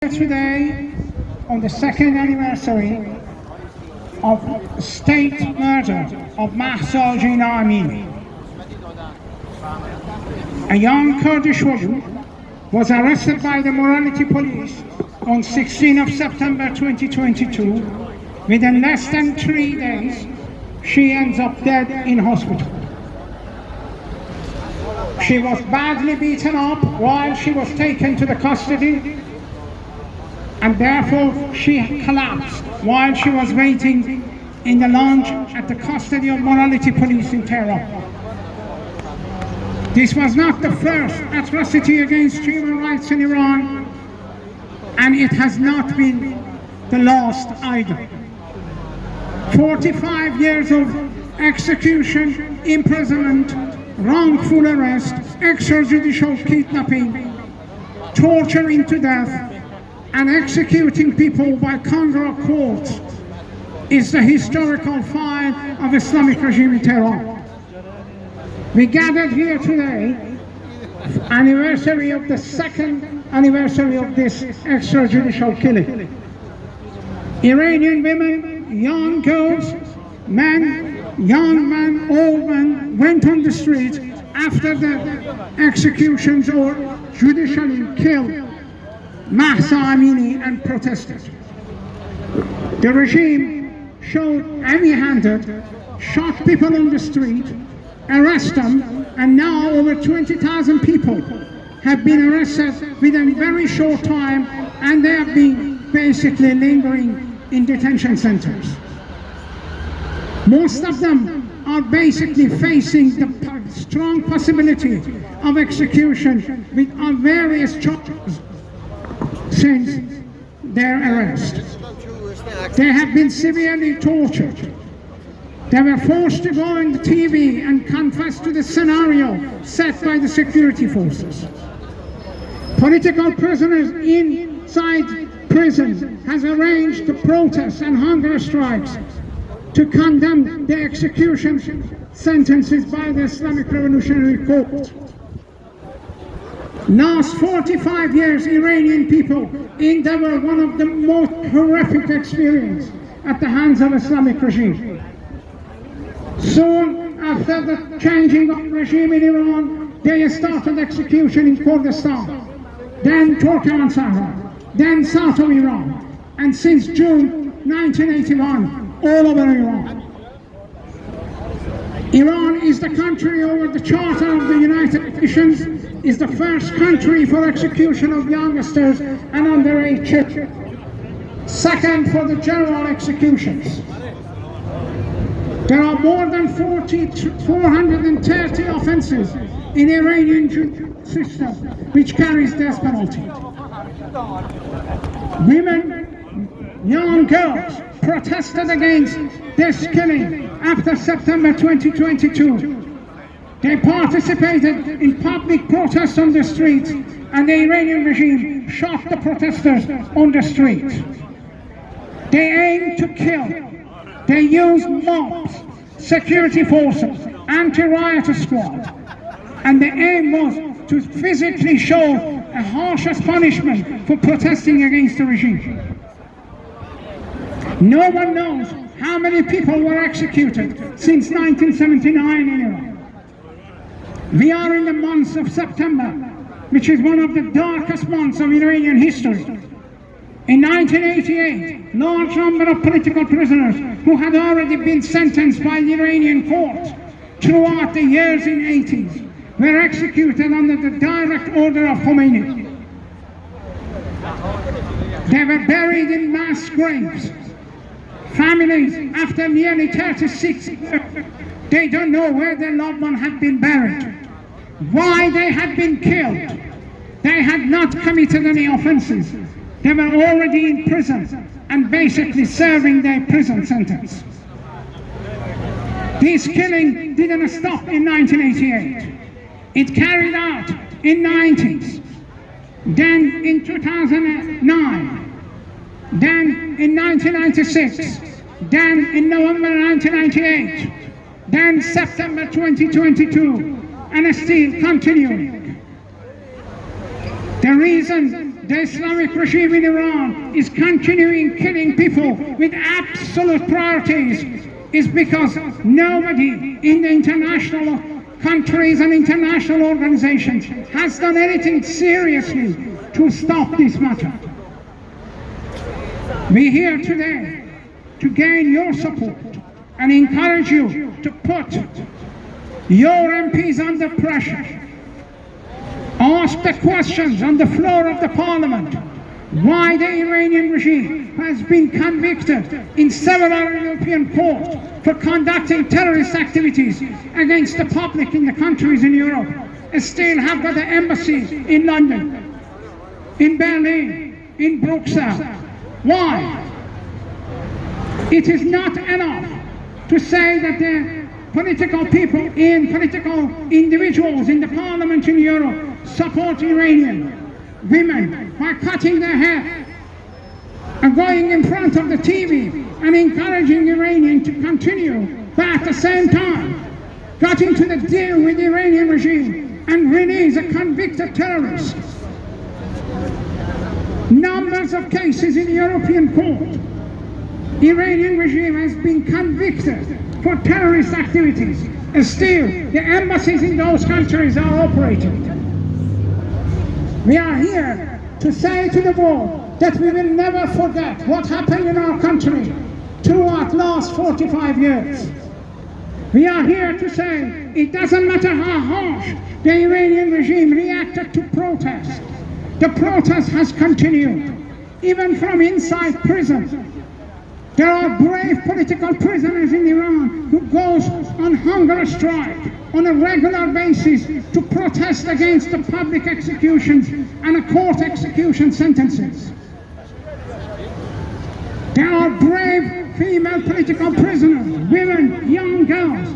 Today, on the second anniversary of state murder of ژینا Amini, a young Kurdish woman was arrested by the morality police on 16th of September 2022. Within less than 3 days, she ends up dead in hospital. She was badly beaten up while she was taken to the custody, and therefore she collapsed while she was waiting in the lounge at the custody of morality police in Tehran. This was not the first atrocity against human rights in Iran, and it has not been the last either. 45 years of execution, imprisonment, wrongful arrest, extrajudicial kidnapping, torturing to death, and executing people by Congress courts is the historical file of Islamic regime in Tehran. We gathered here today, anniversary of the second anniversary of this extrajudicial killing. Iranian women, young girls, men, young men, old men went on the street after the executions or judicially killed Mahsa Amini and protested. The regime showed heavy-handed, shot people on the street, arrest them, and now over 20,000 people have been arrested within a very short time, and they have been basically lingering in detention centers. Most of them are basically facing the strong possibility of execution with various charges since their arrest. They have been severely tortured. They were forced to go on the TV and confess to the scenario set by the security forces. Political prisoners inside prison has arranged the protests and hunger strikes to condemn the execution sentences by the Islamic Revolutionary Court. Last 45 years, Iranian people endured one of the most horrific experiences at the hands of Islamic regime. Soon after the changing of regime in Iran, they started execution in Kurdistan, then Turkmenistan, then south of Iran, and since June 1981, all over Iran. Iran is the country over the Charter of the United Nations, is the first country for execution of youngsters and underage children. Second for the general executions. There are more than 430 offenses in Iranian judicial system which carries death penalty. Women, young girls protested against this killing after September 2022. They participated in public protests on the streets, and the Iranian regime shot the protesters on the street. They aimed to kill. They used mobs, security forces, anti-riot squad, and the aim was to physically show a harshest punishment for protesting against the regime. No one knows how many people were executed since 1979 in Iran. We are in the month of September, which is one of the darkest months of Iranian history. In 1988, large number of political prisoners who had already been sentenced by the Iranian court throughout the years in the 80s were executed under the direct order of Khomeini. They were buried in mass graves. Families, after nearly 36 years, they don't know where their loved one had been buried, why they had been killed. They had not committed any offenses. They were already in prison and basically serving their prison sentence. This killing didn't stop in 1988. It carried out in the 90s, then in 2009, then in 1996, then in November 1998, then September 2022, and still continuing. The reason the Islamic regime in Iran is continuing killing people with absolute priorities is because nobody in the international countries and international organizations has done anything seriously to stop this matter. We're here today to gain your support and encourage you to put your MPs under pressure. Ask the questions on the floor of the parliament why the Iranian regime has been convicted in several European courts for conducting terrorist activities against the public in the countries in Europe, still have got the embassies in London, in Berlin, in Brussels. Why? It is not enough to say that the political people political individuals in the parliament in Europe support Iranian women by cutting their hair and going in front of the TV and encouraging Iranian to continue, but at the same time got into the deal with the Iranian regime and release a convicted terrorist. Numbers of cases in the European court. Iranian regime has been convicted for terrorist activities. Still, the embassies in those countries are operating. We are here to say to the world that we will never forget what happened in our country throughout the last 45 years. We are here to say it doesn't matter how harsh the Iranian regime reacted to protest. The protest has continued, even from inside prison. There are brave political prisoners in Iran who goes on hunger strike on a regular basis to protest against the public executions and court execution sentences. There are brave female political prisoners, women, young girls,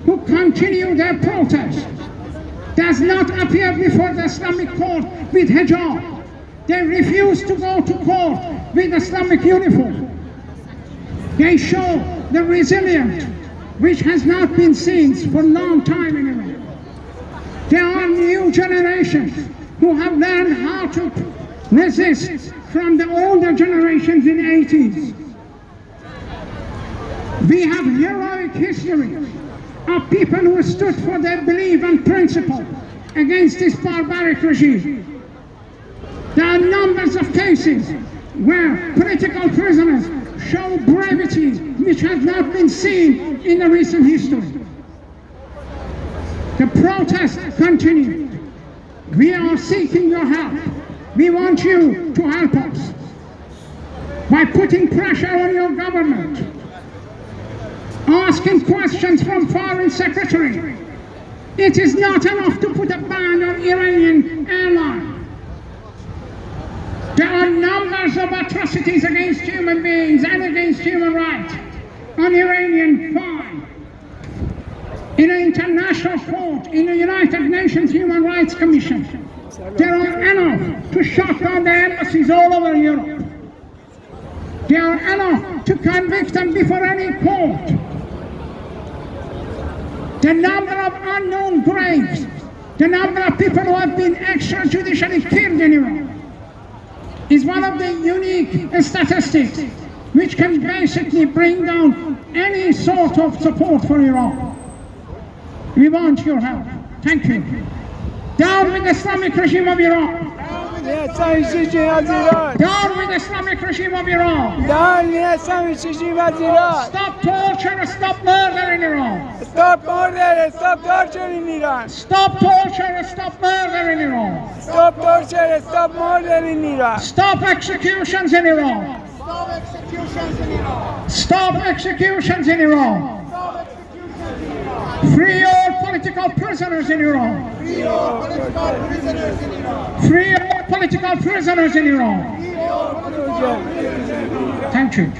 who continue their protest. Does not appear before the Islamic court with hijab. They refuse to go to court with Islamic uniform. They show the resilience which has not been seen for a long time in Iran. There are new generations who have learned how to resist from the older generations in the 80s. We have heroic history of people who stood for their belief and principle against this barbaric regime. There are numbers of cases where political prisoners show brevity which has not been seen in the recent history. The protest continued. We are seeking your help. We want you to help us by putting pressure on your government, asking questions from Foreign Secretary. It is not enough to put a ban on Iranian airline. There are numbers of atrocities against human beings and against human rights on Iranian fine. In an international court, in the United Nations Human Rights Commission, there are enough to shut down the embassies all over Europe. There are enough to convict them before any court. The number of unknown graves, the number of people who have been extrajudicially killed in Iran, is one of the unique statistics which can basically bring down any sort of support for Iran. We want your help. Thank you. Down with the Islamic regime of Iran. Down with the Islamic regime of Iran. Stop torture, stop murder in Iran. Stop murder, stop torture in Iran. Stop torture, stop murder in Iran. Stop torture, stop murder in Iran. Stop executions in Iran. Stop executions in Iran. Stop executions in Iran. Free all political prisoners in Iran. Free all political prisoners in Iran. Free all political prisoners in Iran. Free all political prisoners in Iran. Thank you.